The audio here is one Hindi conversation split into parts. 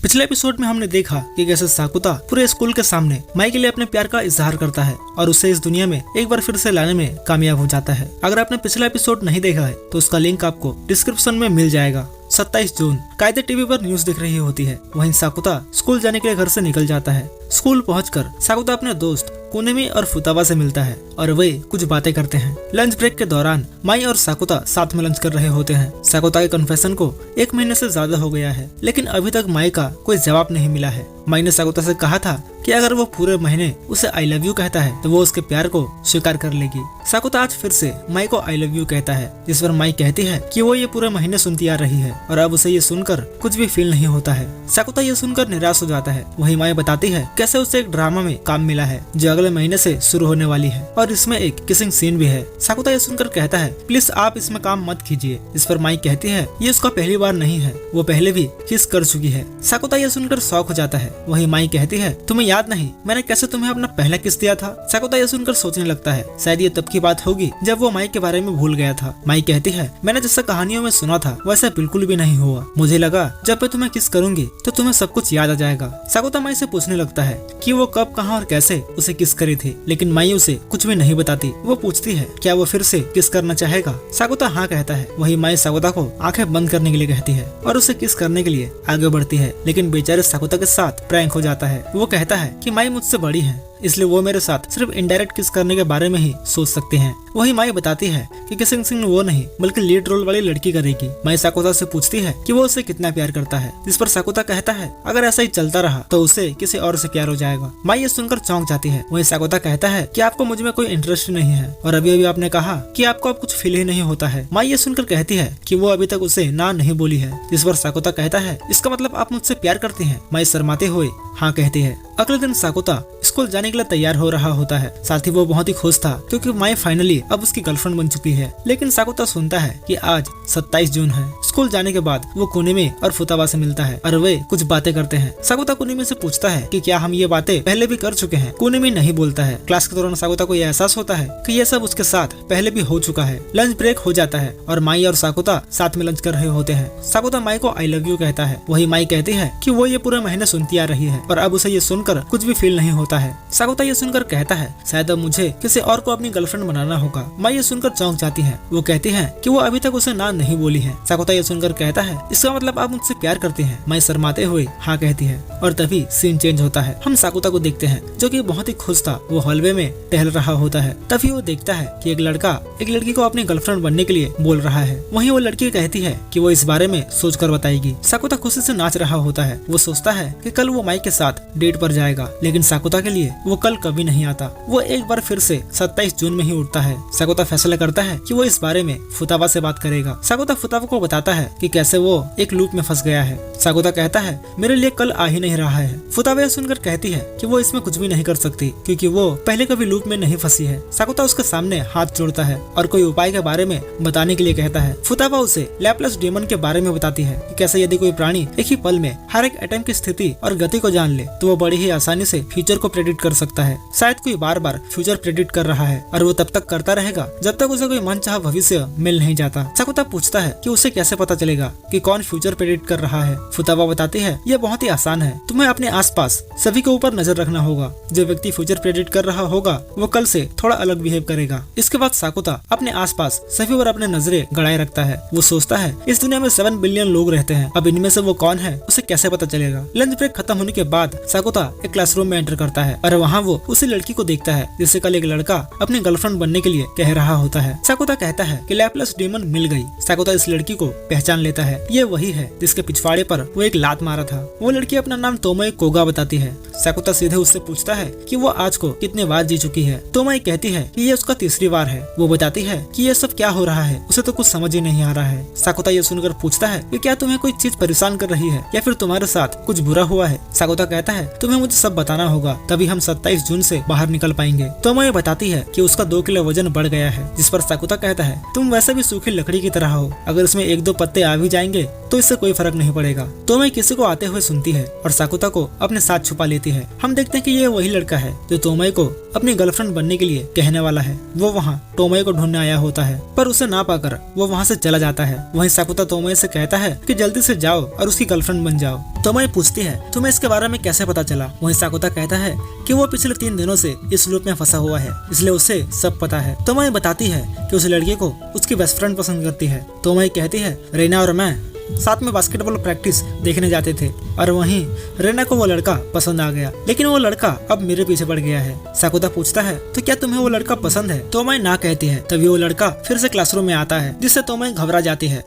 पिछले एपिसोड में हमने देखा कि कैसे साकुता पूरे स्कूल के सामने माई के लिए अपने प्यार का इजहार करता है और उसे इस दुनिया में एक बार फिर से लाने में कामयाब हो जाता है। अगर आपने पिछला एपिसोड नहीं देखा है तो उसका लिंक आपको डिस्क्रिप्शन में मिल जाएगा। 27 जून कायदे टीवी पर न्यूज दिख रही होती है। वहीं साकुता स्कूल जाने के लिए घर से निकल जाता है। स्कूल पहुंचकर साकुता अपने दोस्त कुनेमी और फुतावा से मिलता है और वे कुछ बातें करते हैं। लंच ब्रेक के दौरान माई और साकुता साथ में लंच कर रहे होते हैं। साकुता के कन्फेशन को 1 महीने से ज्यादा हो गया है, लेकिन अभी तक माई का कोई जवाब नहीं मिला है। माई ने साकुता से कहा था कि अगर वो पूरे महीने उसे आई लव यू कहता है तो वो उसके प्यार को स्वीकार कर लेगी। साकुता आज फिर से माई को आई लव यू कहता है, जिस पर माई कहती है कि वो ये पूरे महीने सुनती आ रही है और अब उसे ये सुनकर कुछ भी फील नहीं होता है। साकुता ये सुनकर निराश हो जाता है। वहीं माई बताती है कैसे उसे एक ड्रामा में काम मिला है जो अगले महीने से शुरू होने वाली है और इसमें एक किसिंग सीन भी है। साकुता ये सुनकर कहता है प्लीज आप इसमें काम मत कीजिए। इस पर माई कहती है ये उसका पहली बार नहीं है, वो पहले भी किस कर चुकी है। साकुता ये सुनकर शॉक हो जाता है। वहीं माई कहती है तुम्हें याद नहीं मैंने कैसे तुम्हें अपना पहला किस दिया था। साकुता ये सुनकर सोचने लगता है शायद ये तब की बात होगी जब वो माई के बारे में भूल गया था। माई कहती है मैंने जैसा कहानियों में सुना था वैसा बिल्कुल भी नहीं हुआ। मुझे लगा जब मैं तुम्हें किस करूंगी तो तुम्हें सब कुछ याद आ जाएगा। साकुता माई से पूछने लगता है कि वो कब, कहां और कैसे उसे किस करी थी, लेकिन माई उसे कुछ भी नहीं बताती। वो पूछती है क्या वो फिर से किस करना चाहेगा। साकुता हाँ कहता है। वही माई साकुता को आंखें बंद करने के लिए कहती है और उसे किस करने के लिए आगे बढ़ती है, लेकिन बेचारे साकुता के साथ प्रैंक हो जाता है। वो कहता है कि माई मुझसे बड़ी है इसलिए वो मेरे साथ सिर्फ इनडायरेक्ट किस करने के बारे में ही सोच सकते हैं। वही माई बताती है कि किसिंग सीन वो नहीं बल्कि लीड रोल वाली लड़की करेगी। माई साकुता से पूछती है कि वो उसे कितना प्यार करता है, जिस पर साकुता कहता है अगर ऐसा ही चलता रहा तो उसे किसी और से प्यार हो जाएगा। माई ये सुनकर चौंक जाती है। वही साकुता कहता है कि आपको मुझ में कोई इंटरेस्ट नहीं है और अभी अभी आपने कहा कि आपको अब कुछ फील ही नहीं होता है। माई ये सुनकर कहती है कि वो अभी तक उसे ना नहीं बोली है, जिस पर साकुता कहता है इसका मतलब आप मुझसे प्यार करती हैं। माई शर्माते हुए हाँ कहती है। अगले दिन साकुता स्कूल जाने के लिए तैयार हो रहा होता है। साथ ही वो बहुत ही खुश था क्योंकि माई फाइनली अब उसकी गर्लफ्रेंड बन चुकी है। लेकिन साकुता सुनता है कि आज 27 जून है। स्कूल जाने के बाद वो कुनेमी और फुतावा से मिलता है और वे कुछ बातें करते हैं। साकुता कुनेमी से पूछता है कि क्या हम ये बातें पहले भी कर चुके हैं। कुनेमी नहीं बोलता है। क्लास के दौरान साकुता को यह एहसास होता है कि ये सब उसके साथ पहले भी हो चुका है। लंच ब्रेक हो जाता है और माई और साकुता साथ में लंच कर रहे होते हैं। साकुता माई को आई लव यू कहता है। वही माई कहती है कि वो ये पूरे महीने सुनती आ रही है और अब उसे ये सुनकर कुछ भी फील नहीं होता है। साकुता ये सुनकर कहता है शायद अब मुझे किसी और को अपनी गर्लफ्रेंड बनाना होगा। माई ये सुनकर चौंक जाती है। वो कहती है कि वो अभी तक उसे ना नहीं बोली है। साकुता ये सुनकर कहता है इसका मतलब आप मुझसे प्यार करती हैं। माई शर्माते हुए हाँ कहती है और तभी सीन चेंज होता है। हम साकुता को देखते हैं जो कि बहुत ही खुश था। वो हॉलवे में टहल रहा होता है। तभी वो देखता है कि एक लड़का एक लड़की को अपनी गर्लफ्रेंड बनने के लिए बोल रहा है। वहीं वो लड़की कहती है कि वो इस बारे में सोच कर बताएगी। साकुता खुशी से नाच रहा होता है। वो सोचता है कि कल वो माई के साथ डेट पर जाएगा, लेकिन साकुता के लिए वो कल कभी नहीं आता। वो एक बार फिर से 27 जून में ही उठता है। साकुता फैसला करता है कि वो इस बारे में फुतावा से बात करेगा। साकुता फुतावा को बताता है कि कैसे वो एक लूप में फंस गया है। साकुता कहता है मेरे लिए कल आ ही नहीं रहा है। फुतावा यह सुनकर कहती है कि वो इसमें कुछ भी नहीं कर सकती क्योंकि वो पहले कभी लूप में नहीं फंसी है। साकुता उसके सामने हाथ जोड़ता है और कोई उपाय के बारे में बताने के लिए कहता है। फुतावा उसे लैपलेस डेमन के बारे में बताती है कि कैसे यदि कोई प्राणी एक ही पल में हर एक एटम की स्थिति और गति को जान ले तो वो बड़ी ही आसानी से फ्यूचर को प्रेडिक्ट कर सकता है। शायद कोई बार बार फ्यूचर प्रेडिक्ट कर रहा है और वो तब तक करता रहेगा जब तक उसे कोई मनचाहा भविष्य मिल नहीं जाता। साकुता पूछता है कि उसे कैसे पता चलेगा कि कौन फ्यूचर प्रेडिक्ट कर रहा है। फुतावा बताती है यह बहुत ही आसान है। तुम्हें अपने आसपास सभी के ऊपर नजर रखना होगा। जो व्यक्ति फ्यूचर प्रेडिक्ट कर रहा होगा वो कल से थोड़ा अलग बिहेव करेगा। इसके बाद साकुता अपने आसपास सभी पर अपने नजरें गड़ाए रखता है। वो सोचता है इस दुनिया में 7 बिलियन लोग रहते हैं, अब इनमें से वो कौन है उसे कैसे पता चलेगा। लंच ब्रेक खत्म होने के बाद साकुता एक क्लासरूम में एंटर करता है और वहाँ वो उसी लड़की को देखता है जिसे कल एक लड़का अपनी गर्लफ्रेंड बनने के लिए कह रहा होता है। साकुता कहता है कि लैपलेस डेमन मिल गई। साकुता इस लड़की को पहचान लेता है। ये वही है जिसके पिछवाड़े पर वो एक लात मारा था। वो लड़की अपना नाम तोमोई कोगा बताती है। साकुता सीधे उससे पूछता है कि वो आज को कितने बार जी चुकी है। तोमोई कहती है कि ये उसका तीसरी बार है। वो बताती है कि ये सब क्या हो रहा है, उसे तो कुछ समझ ही नहीं आ रहा है। साकुता ये सुनकर पूछता है कि क्या तुम्हें कोई चीज परेशान कर रही है या फिर तुम्हारे साथ कुछ बुरा हुआ है। साकुता कहता है तुम्हें मुझे सब बताना होगा, तभी हम 27 जून से बाहर निकल पाएंगे। तोमोई बताती है कि उसका 2 किलो वजन बढ़ गया है, जिस पर साकुता कहता है तुम वैसे भी सूखी लकड़ी की तरह हो, अगर इसमें 1-2 पत्ते आ भी जाएंगे तो इससे कोई फर्क नहीं पड़ेगा। तोमोई किसी को आते हुए सुनती है और साकुता को अपने साथ छुपा लेती है। हम देखते हैं कि ये वही लड़का है जो तोमई को अपनी गर्लफ्रेंड बनने के लिए कहने वाला है। वो वहाँ तोमई को ढूंढने आया होता है, पर उसे ना पाकर वो वहाँ से चला जाता है। वहीं साकुता तोमई से कहता है कि जल्दी से जाओ और उसकी गर्लफ्रेंड बन जाओ। तोमई पूछती है तुम्हें इसके बारे में कैसे पता चला। वहीं साकुता कहता है कि वो पिछले 3 दिनों से इस लूप में फंसा हुआ है, इसलिए उसे सब पता है। तोमई बताती है कि उस लड़की को उसकी बेस्ट फ्रेंड पसंद करती है। तोमई कहती है रेना और मैं साथ में बास्केटबॉल प्रैक्टिस देखने जाते थे और वहीं रेना को वो लड़का पसंद आ गया, लेकिन वो लड़का अब मेरे पीछे पड़ गया है। साकुता पूछता है तो क्या तुम्हें वो लड़का पसंद है। तोमई ना कहती है। तभी वो लड़का फिर से क्लासरूम में आता है, जिससे तोमई घबरा जाती है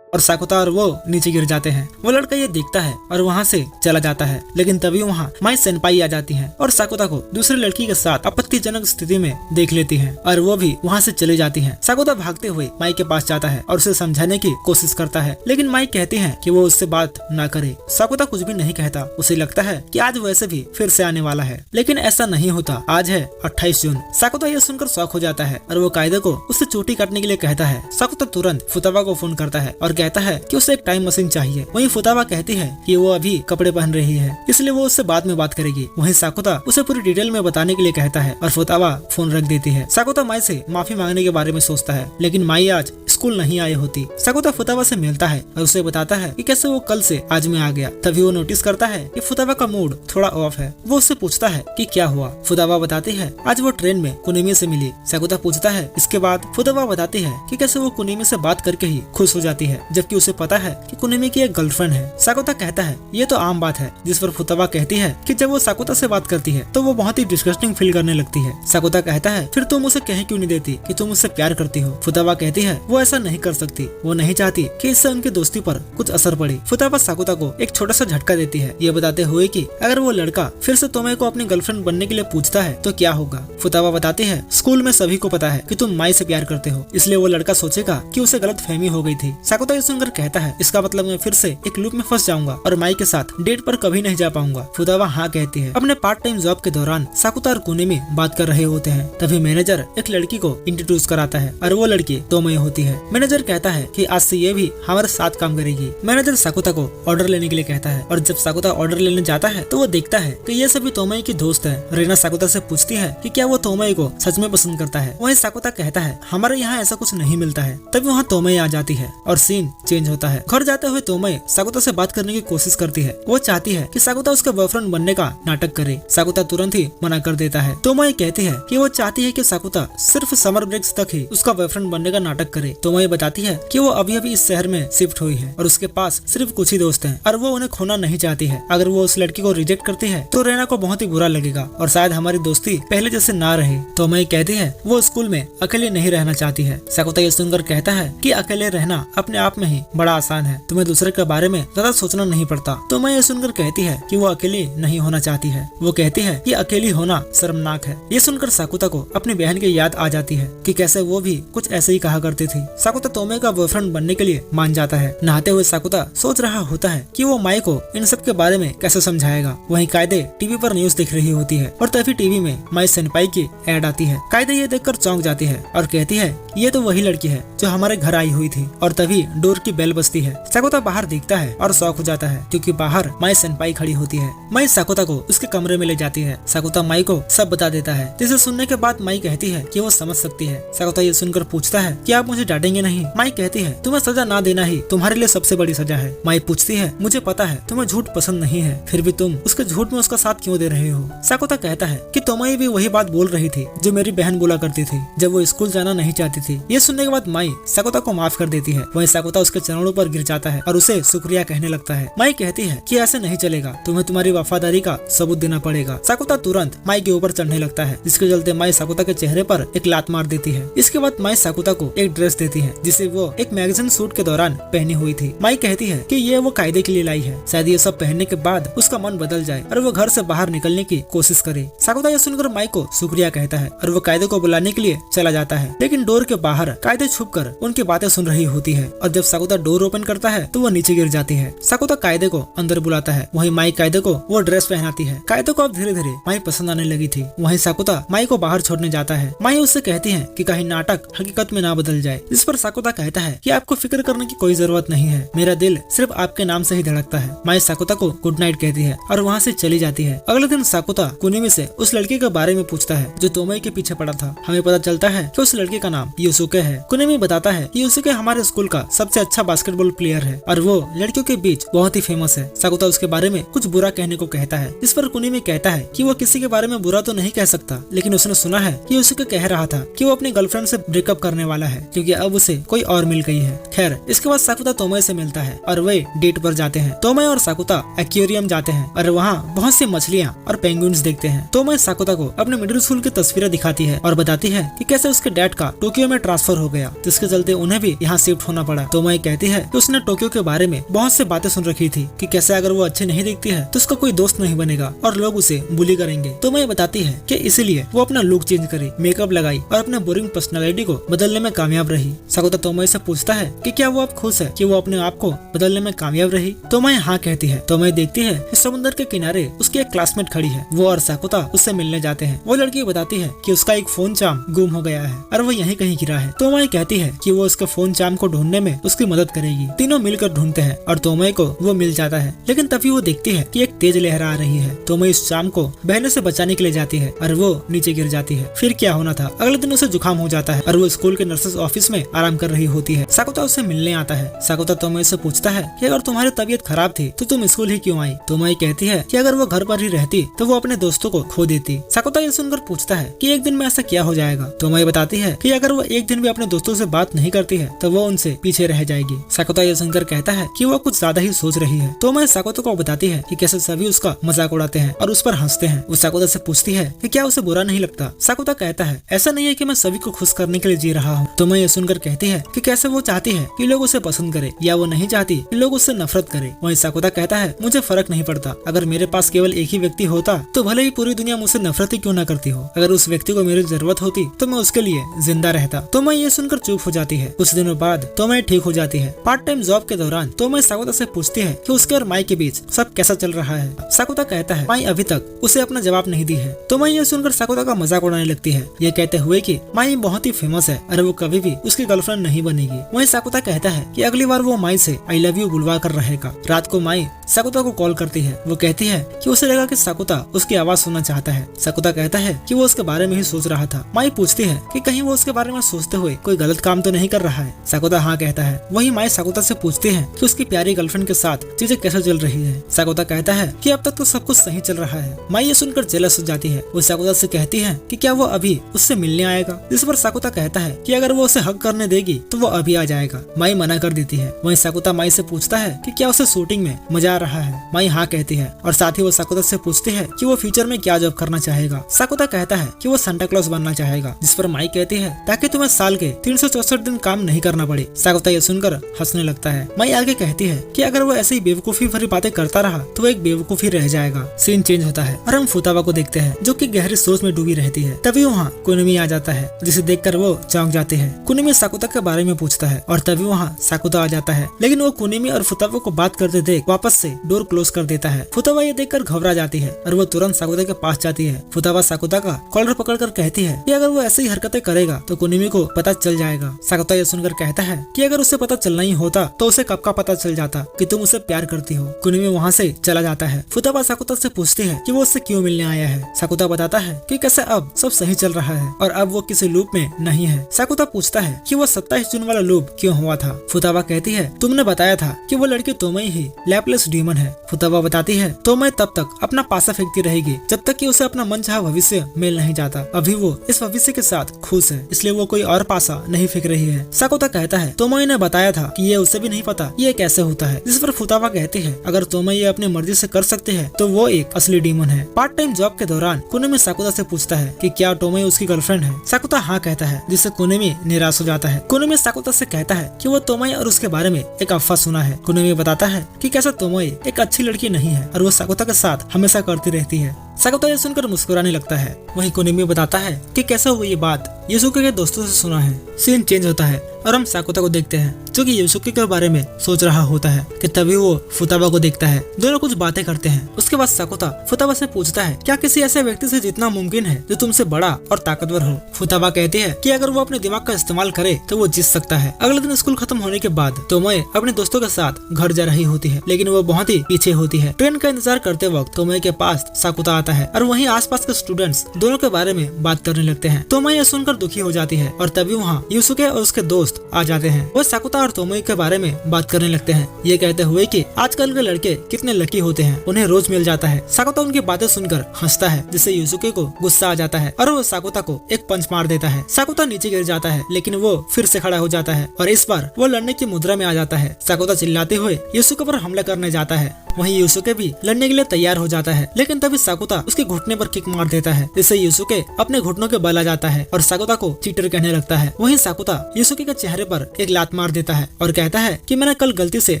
और साकुता और वो नीचे गिर जाते हैं। वो लड़का ये देखता है और वहाँ से चला जाता है, लेकिन तभी वहाँ माई सेनपाई आ जाती है और साकुता को दूसरी लड़की के साथ आपत्तिजनक स्थिति में देख लेती है और वो भी वहाँ से चली जाती है। साकुता भागते हुए माई के पास जाता है और उसे समझाने की कोशिश करता है, लेकिन माई कहती है कि वो उससे बात ना करे। साकुता कुछ भी नहीं कहता। उसे लगता है कि आज वैसे भी फिर से आने वाला है, लेकिन ऐसा नहीं होता। आज है 28 जून। साकुता ये सुनकर शौक हो जाता है और वो कायदे को उससे चोटी काटने के लिए कहता है। साकुता तुरंत फुतावा को फोन करता है और कहता है कि उसे एक टाइम मशीन चाहिए। वहीं फुतावा कहती है कि वो अभी कपड़े पहन रही है, इसलिए वो उससे बाद में बात करेगी। वहीं साकुता उसे पूरी डिटेल में बताने के लिए कहता है और फुतावा फोन रख देती है। साकुता माई से माफी मांगने के बारे में सोचता है, लेकिन माई आज स्कूल नहीं आई होती। साकुता फुतावा से मिलता है और उसे बताता है कि कैसे वो कल से आज में आ गया। तभी वो नोटिस करता है कि फुतावा का मूड थोड़ा ऑफ है। वो उससे पूछता है कि क्या हुआ। फुतावा बताती है आज वो ट्रेन में कुनिमी से मिली। साकुता पूछता है। इसके बाद फुतावा बताती है कि कैसे वो कुनिमी से बात करके ही खुश हो जाती है, जबकि उसे पता है कि कुनिमी की एक गर्लफ्रेंड है। साकुता कहता है ये तो आम बात है, जिस पर फुतावा कहती है कि जब वो साकुता से बात करती है तो वो बहुत ही डिस्गस्टिंग फील करने लगती है। साकुता कहता है फिर तुम उसे कह क्यों नहीं देती कि तुम उससे प्यार करती हो। फुतावा कहती है वो ऐसा नहीं कर सकती, वो नहीं चाहती कि इससे उनकी दोस्ती पर कुछ असर पड़े। फुतावा साकुता को एक छोटा सा झटका देती है, ये बताते हुए कि अगर वो लड़का फिर से तोमई को अपनी गर्लफ्रेंड बनने के लिए पूछता है तो क्या होगा। फुतावा बताती है स्कूल में सभी को पता है कि तुम माई से प्यार करते हो, इसलिए वो लड़का सोचेगा कि उसे गलत फहमी हो गई थी। साकुता ये सुनकर कहता है इसका मतलब मैं फिर से एक लूप में फंस जाऊंगा और माई के साथ डेट पर कभी नहीं जा पाऊंगा। फुतावा हाँ कहती है। अपने पार्ट टाइम जॉब के दौरान साकुता और कुनिमी बात कर रहे होते हैं। तभी मैनेजर एक लड़की को इंट्रोड्यूस कराता है और वो लड़की तोमई होती है। मैनेजर कहता है कि आज से ये भी हमारे साथ काम करेगी। मैनेजर साकुता को ऑर्डर लेने के लिए कहता है और जब साकुता ऑर्डर लेने जाता है तो वो देखता है कि ये सभी तोमई की दोस्त है। रेना साकुता से पूछती है कि क्या वो तोमई को सच में पसंद करता है। वहीं साकुता कहता है हमारे यहाँ ऐसा कुछ नहीं मिलता है। तभी वहाँ तोमई आ जाती है और सीन चेंज होता है। घर जाते हुए तोमई साकुता से बात करने की कोशिश करती है। वो चाहती है कि साकुता उसका बॉयफ्रेंड बनने का नाटक करे। साकुता तुरंत ही मना कर देता है। तोमई कहती है कि वो चाहती है कि साकुता सिर्फ समर ब्रेक्स तक ही उसका बॉयफ्रेंड बनने का नाटक करे। तोमई बताती है कि वो अभी अभी इस शहर में शिफ्ट हुई है और उसके पास सिर्फ कुछ ही दोस्त हैं और वो उन्हें खोना नहीं चाहती है। अगर वो उस लड़की को रिजेक्ट करती है तो रेना को बहुत ही बुरा लगेगा और शायद हमारी दोस्ती पहले जैसे ना रहे। तोमई कहती है वो स्कूल में अकेले नहीं रहना चाहती है। साकुता ये सुनकर कहता है कि अकेले रहना अपने आप में ही बड़ा आसान है, तुम्हें दूसरे के बारे में ज्यादा सोचना नहीं पड़ता। तो मैं ये सुनकर कहती है कि वो अकेली नहीं होना चाहती है। वो कहती है कि अकेली होना शर्मनाक है। ये सुनकर साकुता को अपनी बहन की याद आ जाती है कि कैसे वो भी कुछ ऐसे ही कहा करती थी। साकुता तोमई का बॉयफ्रेंड बनने के लिए मान जाता है। नहाते हुए साकुता सोच रहा होता है कि वो माई को इन सब के बारे में कैसे समझाएगा। वहीं कायदे टीवी पर न्यूज देख रही होती है और तभी टीवी में माई सेनपाई की एड आती है। कायदे ये देखकर चौंक जाती है और कहती है ये तो वही लड़की है जो हमारे घर आई हुई थी। और तभी डोर की बेल बजती है। साकुता बाहर देखता है और शॉक हो जाता है क्योंकि बाहर माई सेनपाई खड़ी होती है। माई साकुता को उसके कमरे में ले जाती है। साकुता माई को सब बता देता है, जिसे सुनने के बाद माई कहती है कि वो समझ सकती है। साकुता ये सुनकर पूछता है कि आप मुझे डांटेंगे नहीं। माई कहती है तुम्हें सजा ना देना ही तुम्हारे लिए सबसे बड़ी सजा है। माई पूछती है मुझे पता है तुम्हें झूठ पसंद नहीं है, फिर भी तुम उसके झूठ में उसका साथ क्यों दे रहे हो। साकुता कहता है कि तोमई भी वही बात बोल रही थी जो मेरी बहन बोला करती थी जब वो स्कूल जाना नहीं चाहती थी। ये सुनने के बाद माई साकुता को माफ कर देती है। वहीं साकुता उसके चरणों पर गिर जाता है और उसे शुक्रिया कहने लगता है। माई कहती है कि ऐसे नहीं चलेगा, तुम्हें तुम्हारी वफादारी का सबूत देना पड़ेगा। साकुता तुरंत माई के ऊपर चढ़ने लगता है, जिसके चलते माई साकुता के चेहरे पर एक लात मार देती है। इसके बाद माई साकुता को एक ड्रेस देती है जिसे वो एक मैगजीन शूट के दौरान पहनी हुई थी। माई कहती है कि ये वो कायदे के लिए लाई है, शायद ये सब पहनने के बाद उसका मन बदल जाए और वो घर से बाहर निकलने की कोशिश करे। साकुता ये सुनकर माई को शुक्रिया कहता है और वो कायदे को बुलाने के लिए चला जाता है, लेकिन डोर के बाहर कायदे छुपकर उनकी बातें सुन रही होती है। और जब साकुता डोर ओपन करता है तो वो नीचे गिर जाती है। साकुता कायदे को अंदर बुलाता है। वहीं माई कायदे को वो ड्रेस पहनाती है। कायदे को अब धीरे धीरे माई पसंद आने लगी थी। वहीं साकुता माई को बाहर छोड़ने जाता है। माई उससे कहती है कि कहीं नाटक हकीकत में ना बदल जाए। इस पर साकुता कहता है कि आपको फिक्र करने की कोई जरूरत नहीं है, मेरा दिल सिर्फ आपके नाम से ही धड़कता है। माई साकुता को गुड नाइट कहती है और वहाँ से चली जाती है। अगले दिन साकुता कुनिमी से उस लड़के के बारे में पूछता है जो तोमोई के पीछे पड़ा था। हमें पता चलता है कि उस लड़के का नाम युसुके है। कुनिमी बताता है कि युसुके हमारे स्कूल का सबसे अच्छा बास्केटबॉल प्लेयर है और वो लड़कियों के बीच बहुत ही फेमस है। साकुता उसके बारे में कुछ बुरा कहने को कहता है। इस पर कुनिमी कहता है कि वो किसी के बारे में बुरा तो नहीं कह सकता, लेकिन उसने सुना है कि युसुके कह रहा था कि वो अपनी गर्लफ्रेंड से ब्रेकअप करने वाला है क्योंकि अब उसे कोई और मिल गई है। खैर, इसके बाद साकुता तोमोई से मिलता है और वे डेट पर जाते हैं। तोमोई और साकुता एक्वेरियम जाते हैं और वहाँ बहुत सी मछलियाँ और पेंगुइन्स देखते हैं। तोमोई साकुता को अपने मिडिल स्कूल की तस्वीरें दिखाती है और बताती है कि कैसे उसके डैड का टोक्यो में ट्रांसफर हो गया, जिसके चलते उन्हें भी यहाँ शिफ्ट होना पड़ा। तोमोई कहती है कि उसने टोक्यो के बारे में बहुत से बातें सुन रखी थी कि कैसे अगर वो अच्छी नहीं दिखती है तो उसका कोई दोस्त नहीं बनेगा और लोग उसे बुली करेंगे। तोमोई बताती है कि इसीलिए वो अपना लुक चेंज करी, मेकअप लगाई और अपने बोरिंग पर्सनालिटी को बदलने में कामयाब रही। साकुता तोमोई से पूछता है कि क्या वो अब खुश है कि वो अपने आप को बदलने में कामयाब रही। तोमोई हाँ कहती है। तोमोई देखती है कि समुद्र के किनारे उसकी एक क्लासमेट खड़ी है। वो और साकुता उससे मिलने जाते हैं। वो लड़की बताती है कि उसका एक फोन चार्म गुम हो गया है और वो यहीं कहीं गिरा है। तोमोई कहती है कि वो उसके फोन चार्म को ढूंढने में उसकी मदद करेगी। तीनों मिलकर ढूंढते हैं और तोमोई को वो मिल जाता है, लेकिन तभी वो देखती है कि एक तेज लहर आ रही है। तोमोई इस चार्म को बहने से बचाने के लिए जाती है और वो नीचे गिर जाती है। फिर क्या होना था, अगले दिन उसे जुकाम हो जाता है और वो स्कूल के नर्सेस ऑफिस में आराम कर रही होती है। साकुता उससे मिलने आता है। साकुता तोमोई से पूछता है कि अगर तुम्हारी तबीयत खराब थी तो तुम स्कूल ही क्यों आई। तोमोई कहती है कि अगर वो घर पर ही रहती तो वो अपने दोस्तों को खो देती। साकुता ये सुनकर पूछता है कि एक दिन में ऐसा क्या हो जाएगा। तोमोई बताती है कि अगर वो एक दिन भी अपने दोस्तों से बात नहीं करती है तो वो उनसे पीछे रह जाएगी। साकुता ये सुनकर कहता है कि वो कुछ ज्यादा ही सोच रही है। तोमोई साकुता को बताती है कि कैसे सभी उसका मजाक उड़ाते हैं और उस पर हंसते हैं। वो साकुता से पूछती है कि क्या उसे बुरा नहीं लगता। साकुता कहता है ऐसा नहीं है कि मैं सभी को खुश करने के लिए जी रहा हूँ। तोमोई ये सुनकर कहती है कि कैसे वो चाहती है कि लोग उसे पसंद करे या वो नहीं चाहती कि लोग उससे नफरत करे। वहीं साकुता कहता है मुझे फर्क नहीं पड़ता, अगर मेरे पास केवल एक ही व्यक्ति होता तो भले ही पूरी दुनिया मुझसे नफरत ही क्यों न करती हो, अगर उस व्यक्ति को मेरी जरूरत होती तो मैं उसके लिए जिंदा रहता। तोमोई ये सुनकर चुप हो जाती है। कुछ दिनों बाद तोमोई ठीक हो जाती है। पार्ट टाइम जॉब के दौरान तोमोई साकुता से पूछती है कि उसके और माई के बीच सब कैसा चल रहा है। साकुता कहता है माई अभी तक उसे अपना जवाब नहीं दी है। तोमोई ये सुनकर साकुता का मजाक उड़ाने लगती है, ये कहते हुए कि माई बहुत ही फेमस है और वो कभी भी उसकी गर्लफ्रेंड नहीं बनेगी। वहीं साकुता कहता है कि अगली बार वो माई से आई लव यू बुलवा कर रहेगा। रात को माई साकुता को कॉल करती है। वो कहती है कि उसे लगा कि साकुता उसकी आवाज सुनना चाहता है। साकुता कहता है कि वो उसके बारे में ही सोच रहा था। माई पूछती है कि कहीं वो उसके बारे में सोचते हुए कोई गलत काम तो नहीं कर रहा है। साकुता हाँ कहता है। वही माई साकुता से पूछती है कि उसकी प्यारी गर्लफ्रेंड के साथ चीजें कैसे चल रही है। साकुता कहता है कि अब तक तो सब कुछ सही चल रहा है। माई ये सुनकर जेलस हो जाती है। वो साकुता से कहती है कि क्या वो अभी उससे मिलने आएगा। इस पर साकुता कहता है कि अगर वो उसे हक करने देगी तो वो अभी आ जाएगा। माई मना कर देती है। वहीं साकुता माई से पूछता है कि क्या उसे शूटिंग में मजा आ रहा है। माई हाँ कहती है और साथ ही वो साकुता से पूछती है कि वो फ्यूचर में क्या जॉब करना चाहेगा। साकुता कहता है कि वो सांता क्लॉज बनना चाहेगा। जिस पर माई कहती है ताकि तुम्हें साल के 364 दिन काम नहीं करना पड़े। साकुता ये सुनकर हंसने लगता है। माई आगे कहती है कि अगर वो ऐसी बेवकूफी भरी बातें करता रहा तो वो एक बेवकूफी रह जाएगा। सीन चेंज होता है और हम फुतावा को देखते हैं जो कि गहरी सोच में डूबी रहती है। तभी वहाँ कुनिमी आ जाता है जिसे देखकर वो चौंक जाते हैं। कुनिमी साकुता के बारे में पूछता है और तभी वहाँ साकुता आ जाता है, लेकिन वो कुनिमी और फुतावा को बात करते देख वापस से डोर क्लोज कर देता है। फुतावा ये देखकर घबरा जाती है और वो तुरंत साकुता के पास जाती है। फुतावा साकुता का कॉलर पकड़कर कहती है कि अगर वो ऐसी ही हरकतें करेगा तो कुनिमी को पता चल जाएगा। साकुता ये सुनकर कहता है कि अगर उसे पता चलना ही होता तो उसे कब का पता चल जाता कि तुम उसे प्यार करती हो। कुनिमी वहाँ से चला जाता है। फुतावा साकुता से पूछती है कि वो उससे क्यों मिलने आया है। साकुता बताता है कि कैसे अब सब सही चल रहा है और अब वो किसी लूप में नहीं है। साकुता पूछता है कि वो 27 जून वाला लूप क्यों हुआ था। फुतावा कहती है तुमने बताया था कि वो लड़की तोमोई ही लैपलेस डीमन है। फुतावा बताती है तोमोई तब तक अपना पासा फेंकती रहेगी जब तक कि उसे अपना मनचाहा भविष्य मिल नहीं जाता। अभी वो इस भविष्य के साथ खुश है, इसलिए वो कोई और पासा नहीं फेंक रही है। साकुता कहता है तोमोई ने बताया था कि ये उसे भी नहीं पता ये कैसे होता है। जिस पर फुतावा कहती है अगर तोमोई ये अपनी मर्जी से कर सकते हैं तो वो एक असली डीमन है। पार्ट टाइम जॉब के दौरान कुनिमी साकुता से पूछता है कि क्या तोमोई उसकी गर्लफ्रेंड है। साकुता हाँ कहता है जिससे कुनिमी निराश हो जाता है। कुनिमी साकुता से कहता है कि वो तोमोई और उसके बारे में एक अफवाह सुना है। कुनिमी बताता है कि कैसे तोमोई एक अच्छी लड़की नहीं है और वो साकुता के साथ हमेशा करती रहती है। साकुता ये सुनकर मुस्कुराने लगता है। वहीं कुनिमी बताता है कि कैसे हुई ये बात युसुके के दोस्तों से सुना है। सीन चेंज होता है और हम साकुता को देखते हैं जो कि युसुके के बारे में सोच रहा होता है कि तभी वो फुताबा को देखता है। दोनों कुछ बातें करते हैं। उसके बाद साकुता फुताबा से पूछता है क्या किसी ऐसे व्यक्ति से जीतना मुमकिन है जो तुमसे बड़ा और ताकतवर हो। फुताबा कहती है कि अगर वो अपने दिमाग का इस्तेमाल करे तो वो जीत सकता है। अगले दिन स्कूल खत्म होने के बाद तोमोए अपने दोस्तों के साथ घर जा रही होती है, लेकिन वो बहुत ही पीछे होती है। ट्रेन का इंतजार करते वक्त तोमोए के पास साकुता आता है और वहीं आसपास के स्टूडेंट्स दोनों के बारे में बात करने लगते हैं। तोमोए ये सुनकर दुखी हो जाती है और तभी वहाँ युसुके और उसके दोस्त आ जाते हैं। वो साकुता और तोमोए के बारे में बात करने लगते हैं, ये कहते हुए कि आजकल के लड़के कितने लकी होते हैं, उन्हें रोज मिल जाता है। साकुता उनकी बातें सुनकर हंसता है जिससे युसुके को गुस्सा आ जाता है और वो साकुता को एक पंच मार देता है। साकुता नीचे गिर जाता है लेकिन वो फिर से खड़ा हो जाता है और इस बार वो लड़ने की मुद्रा में आ जाता है। साकुता चिल्लाते हुए युसुके पर हमला करने जाता है। वहीं युसुके भी लड़ने के लिए तैयार हो जाता है, लेकिन तभी साकुता उसके घुटने पर किक मार देता है जिससे युसुके अपने घुटनों के बल आ जाता है और साकुता को चीटर कहने लगता है। वहीं साकुता युसुके के चेहरे पर एक लात मार देता है और कहता है कि मैंने कल गलती से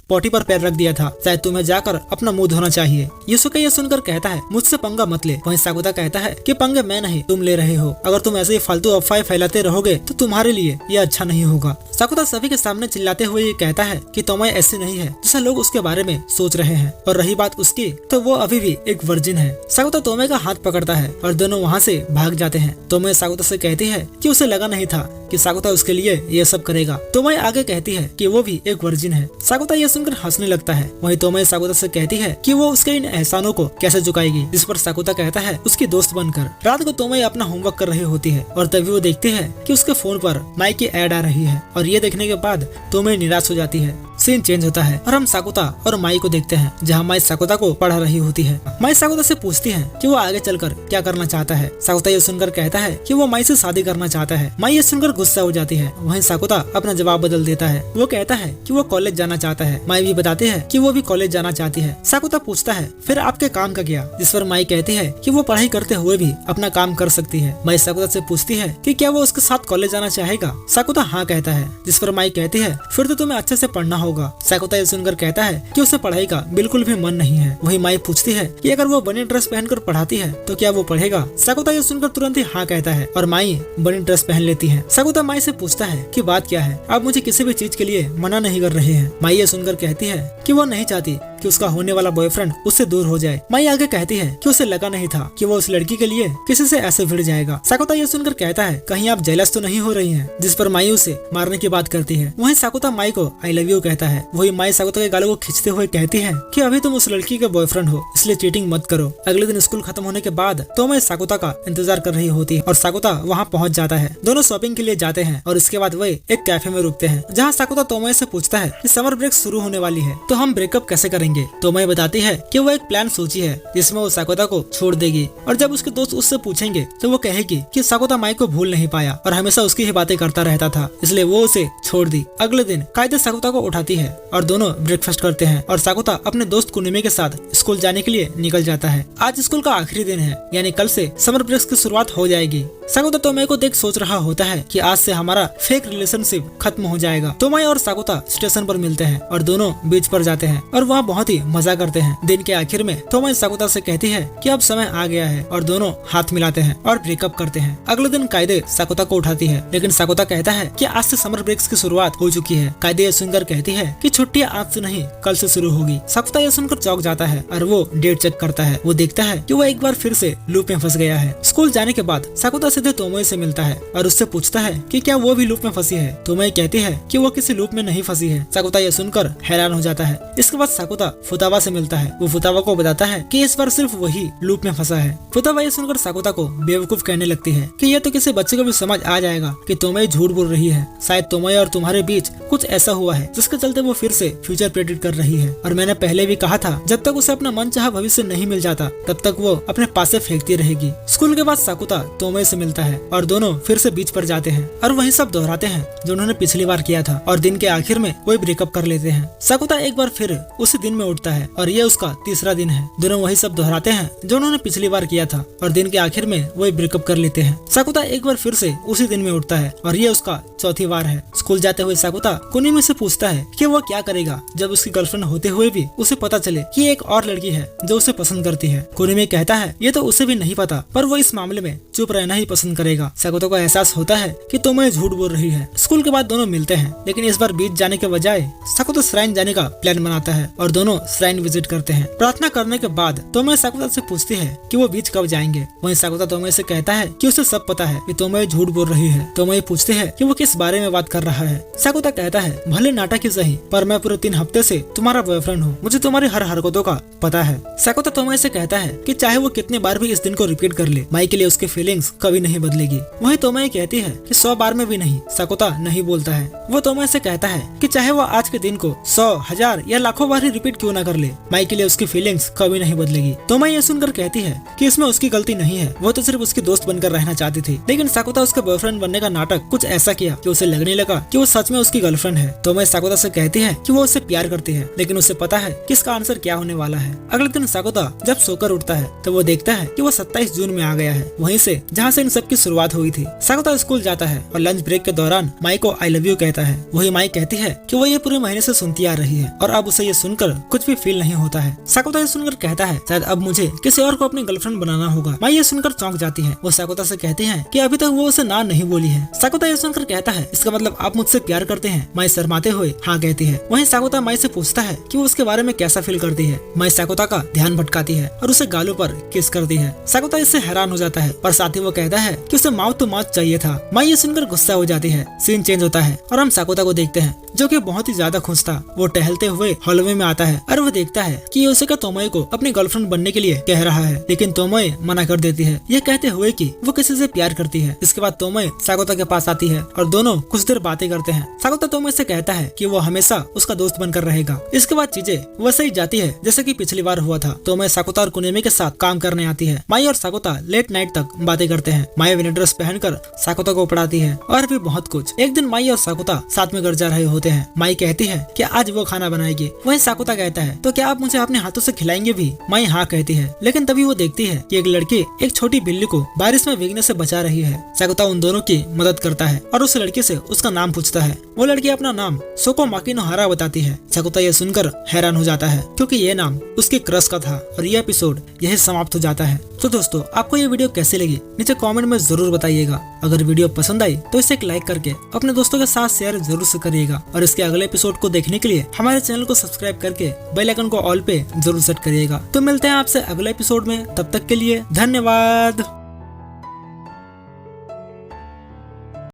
पॉटी पर पैर रख दिया था, शायद तुम्हें जाकर अपना मुंह धोना चाहिए। युसुके ये सुनकर कहता है मुझसे पंगा मत ले। वहीं साकुता कहता है कि पंगे मैं नहीं तुम ले रहे हो, अगर तुम ऐसे ही फालतू अफवाहें फैलाते रहोगे तो तुम्हारे लिए ये अच्छा नहीं होगा। साकुता सभी के सामने चिल्लाते हुए ये कहता है कि तोमोए ऐसी नहीं है जैसा लोग उसके बारे में सोच रहे हैं, और रही बात उसकी तो वो अभी भी एक वर्जिन है। साकुता तोमोए का हाथ पकड़ता है और दोनों वहाँ से भाग जाते हैं। तोमोए साकुता से कहती है कि उसे लगा नहीं था कि साकुता उसके लिए ये सब करेगा। तोमोए आगे कहती है कि वो भी एक वर्जिन है। साकुता ये सुनकर हंसने लगता है। वहीं तोमोए साकुता से कहती है कि वो उसके इन एहसानों को कैसे चुकाएगी, जिस पर साकुता कहता है उसकी दोस्त बनकर। रात को तोमोए अपना होमवर्क कर रही होती है और तभी वो देखती है कि उसके फोन पर माई की ऐड आ रही है और ये देखने के बाद तोमोए निराश हो जाती है। सीन चेंज होता है और हम साकुता और माई को देखते हैं जहाँ माई साकुता को पढ़ा रही होती है। माई साकुता से पूछती है कि वो आगे चलकर क्या करना चाहता है। साकुता ये सुनकर कहता है कि वो माई से शादी करना चाहता है। माई ये सुनकर गुस्सा हो जाती है। वहीं साकुता अपना जवाब बदल देता है। वो कहता है कि वो कॉलेज जाना चाहता है। माई भी बताती है कि वो भी कॉलेज जाना चाहती है। साकुता पूछता है फिर आपके काम का क्या, जिस पर माई कहती है कि वो पढ़ाई करते हुए भी अपना काम कर सकती है। माई साकुता से पूछती है कि क्या वो उसके साथ कॉलेज जाना चाहेगा। साकुता हाँ कहता है, जिस पर माई कहती है फिर तो तुम्हें अच्छे से पढ़ना होगा। साकुता ये सुनकर कहता है कि उसे पढ़ाई का बिल्कुल भी मन नहीं है। वही माई पूछती है कि अगर वो बनी ड्रेस पहनकर पढ़ाती है तो क्या वो पढ़ेगा। साकुता ये सुनकर तुरंत ही हाँ कहता है और माई बनी ड्रेस पहन लेती है। साकुता माई से पूछता है कि बात क्या है, आप मुझे किसी भी चीज के लिए मना नहीं कर रहे हैं। माई ये सुनकर कहती है कि वो नहीं चाहती कि उसका होने वाला बॉयफ्रेंड उससे दूर हो जाए। माई आगे कहती है कि उसे लगा नहीं था कि वो उस लड़की के लिए किसी से ऐसे भिड़ जाएगा। साकुता ये सुनकर कहता है कहीं आप जेलस तो नहीं हो रही हैं, जिस पर माई उसे मारने की बात करती है। वहीं साकुता माई को आई लव यू कहता है। वही माई साकुता के गालों को खींचते हुए कहती है कि अभी तुम उस लड़की के बॉयफ्रेंड हो, इसलिए चीटिंग मत करो। अगले दिन स्कूल खत्म होने के बाद तोमोए साकुता का इंतजार कर रही होती है और साकुता वहाँ पहुँच जाता है। दोनों शॉपिंग के लिए जाते हैं और इसके बाद वे एक कैफे में रुकते हैं, जहाँ साकुता तोमोए से पूछता है कि समर ब्रेक शुरू होने वाली है तो हम ब्रेकअप कैसे करेंगे। तोमोए बताती है कि वो एक प्लान सोची है जिसमें वो साकुता को छोड़ देगी, और जब उसके दोस्त उससे पूछेंगे तो वो कहेगी कि साकुता माई को भूल नहीं पाया और हमेशा उसकी ही बातें करता रहता था, इसलिए वो उसे छोड़ दी। अगले दिन कायदे साकुता को उठाती है और दोनों ब्रेकफास्ट करते हैं और साकुता अपने दोस्त कुनिमी के साथ स्कूल जाने के लिए निकल जाता है। आज स्कूल का आखिरी दिन है, यानी कल से समर ब्रेक की शुरुआत हो जाएगी। साकुता तोमोए को देख सोच रहा होता है कि आज से हमारा फेक रिलेशनशिप खत्म हो जाएगा। तोमोए और साकुता स्टेशन पर मिलते हैं और दोनों बीच पर जाते हैं और वहाँ बहुत ही मजा करते हैं। दिन के आखिर में तोमोए साकुता से कहती है कि अब समय आ गया है और दोनों हाथ मिलाते हैं और ब्रेकअप करते हैं। अगले दिन कायदे साकुता को उठाती है, लेकिन साकुता कहता है कि आज से समर ब्रेक्स की शुरुआत हो चुकी है। कायदे ये सुनकर कहती है कि छुट्टियां आज से नहीं कल से शुरू होगी। साकुता ये सुनकर चौंक जाता है और वो डेट चेक करता है। वो देखता है कि वो एक बार फिर से लूप में फंस गया है। स्कूल जाने के बाद साकुता सीधे तोमोए से मिलता है और उससे पूछता है कि क्या वो भी लूप में फंसी है। तोमोए कहती है कि वो किसी लूप में नहीं फंसी है। साकुता ये सुनकर हैरान हो जाता है। इसके बाद साकुता फुतावा से मिलता है। वो फुतावा को बताता है कि इस बार सिर्फ वही लूप में फंसा है। फुतावा ये सुनकर साकुता को बेवकूफ कहने लगती है कि ये तो किसी बच्चे को भी समझ आ जाएगा कि तोमोए झूठ बोल रही है। शायद तोमोए और तुम्हारे बीच कुछ ऐसा हुआ है जिसके चलते वो फिर से फ्यूचर प्रेडिक्ट कर रही है, और मैंने पहले भी कहा था जब तक उसे अपना मनचाहा भविष्य नहीं मिल जाता तब तक वो अपने पास से फेंकती रहेगी। स्कूल के बाद साकुता तोमोए से मिलता है और दोनों फिर से बीच पर जाते हैं और वही सब दोहराते हैं जो उन्होंने पिछली बार किया था, और दिन के आखिर में वो ब्रेकअप कर लेते हैं। साकुता एक बार फिर उसी दिन दिन में उठता है और ये उसका तीसरा दिन है। दोनों वही सब दोहराते हैं जो उन्होंने पिछली बार किया था और दिन के आखिर में वही ब्रेकअप कर लेते हैं। साकुता एक बार फिर से उसी दिन में उठता है और ये उसका चौथी बार है। स्कूल जाते हुए साकुता कुनिमी से पूछता है कि वो क्या करेगा जब उसकी गर्लफ्रेंड होते हुए भी उसे पता चले कि एक और लड़की है जो उसे पसंद करती है। कुनिमी कहता है ये तो उसे भी नहीं पता, पर वो इस मामले में चुप रहना ही पसंद करेगा। साकुता को एहसास होता है कि तोमोए झूठ बोल रही है। स्कूल के बाद दोनों मिलते हैं, लेकिन इस बार बीच जाने के बजाय साकुता श्राइन जाने का प्लान बनाता है और दोनों श्राइन विजिट करते हैं। प्रार्थना करने के बाद तोमोए साकुता से पूछती है कि वो बीच कब जाएंगे। वहीं साकुता तोमोए से कहता है कि उसे सब पता है कि तोमोए झूठ बोल रही है। तोमोए पूछते है कि वो किस बारे में बात कर रहा है। साकुता कहता है भले नाटक ही सही, पर मैं पूरे 3 हफ्ते से तुम्हारा बॉयफ्रेंड हूँ, मुझे तुम्हारी हर हरकतों का पता है। साकुता तोमोए से कहता है कि चाहे वो कितने बार भी इस दिन को रिपीट कर ले, माई के लिए उसकी फीलिंग्स कभी नहीं बदलेगी। वहीं तोमोए कहती है कि 100 बार में भी नहीं। साकुता नहीं बोलता है। वो तोमोए से कहता है कि चाहे वो आज के दिन को 100, 1000 या लाखों बार ही रिपीट क्यों ना कर ले, माई के लिए उसकी फीलिंग्स कभी नहीं बदलेगी। तोमोए ये सुनकर कहती है कि इसमें उसकी गलती नहीं है, वो तो सिर्फ उसकी दोस्त बनकर रहना चाहती थी। लेकिन साकुता उसके बॉयफ्रेंड बनने का नाटक कुछ ऐसा किया कि उसे लगने लगा कि वो सच में उसकी गर्लफ्रेंड है। तोमोए साकुता से कहती है कि वो उससे प्यार करती है, लेकिन उसे पता है कि इसका आंसर क्या होने वाला है। अगले दिन साकुता जब सोकर उठता है तो वो देखता है कि वो 27 जून में आ गया है, वहीं से जहाँ से इन सब की शुरुआत हुई थी। साकुता स्कूल जाता है और लंच ब्रेक के दौरान माई को आई लव यू कहता है। वही माई कहती है कि वो ये पूरे महीने से सुनती आ रही है और अब उसे ये सुनकर कुछ भी फील नहीं होता है। साकुता ये सुनकर कहता है शायद अब मुझे किसी और को अपनी गर्लफ्रेंड बनाना होगा। माई ये सुनकर चौंक जाती है। वो साकुता से कहती है कि अभी तक वो उसे ना नहीं बोली है। साकुता ये सुनकर कहता है इसका मतलब आप मुझसे प्यार करते हैं। माई शर्माते हुए हाँ कहती है। वहीं साकुता माई से पूछता है कि वो उसके बारे में कैसा फील करती है। माई साकुता का ध्यान भटकाती है और उसे गालों पर किस करती है। साकुता इससे हैरान हो जाता है, पर साथ ही वो कहता है कि उसे माउथ टू माउथ चाहिए था। माई ये सुनकर गुस्सा हो जाती है। सीन चेंज होता है और हम साकुता को देखते हैं जो कि बहुत ही ज्यादा खुश था। वो टहलते हुए हॉलवे में आता है और वो देखता है कि ये उसे तोमोए को अपनी गर्लफ्रेंड बनने के लिए कह रहा है, लेकिन तोमोए मना कर देती है, ये कहते हुए कि वो किसी से प्यार करती है। इसके बाद तोमोए साकुता के पास आती है और दोनों कुछ देर बातें करते हैं। साकुता तोमोए से कहता है कि वो हमेशा उसका दोस्त बनकर रहेगा। इसके बाद चीजें वैसे ही जाती है जैसे कि पिछली बार हुआ था। तोमोए साकुता और कुनिमी के साथ काम करने आती है। माई और साकुता लेट नाइट तक बातें करते हैं। माई विनर ड्रेस पहनकर साकुता को पढ़ाती है और भी बहुत कुछ। एक दिन माई और साकुता साथ में घर जा रहे होते हैं। माई कहती है कि आज वो खाना बनाएगी। वहीं साकुता कहता है तो क्या आप मुझे अपने हाथों से खिलाएंगे भी। माई हाँ कहती है, लेकिन तभी वो देखती है कि एक लड़की एक छोटी बिल्ली को बारिश में भीगने से बचा रही है। साकुता उन दोनों की मदद करता है और उस लड़की से उसका नाम पूछता है। वो लड़की अपना नाम सोको माकिनोहारा बताती है। साकुता ये सुनकर हैरान हो जाता है क्योंकि ये नाम उसके क्रश का था और ये एपिसोड यही समाप्त हो जाता है। तो दोस्तों आपको ये वीडियो कैसी लगी नीचे कमेंट में जरूर बताइएगा। अगर वीडियो पसंद आई तो इसे एक लाइक करके अपने दोस्तों के साथ शेयर जरूर से करिएगा और इसके अगले एपिसोड को देखने के लिए हमारे चैनल को सब्सक्राइब करके बेल आइकन को ऑल पे जरूर सेट करिएगा। तो मिलते हैं आपसे अगले एपिसोड में, तब तक के लिए धन्यवाद।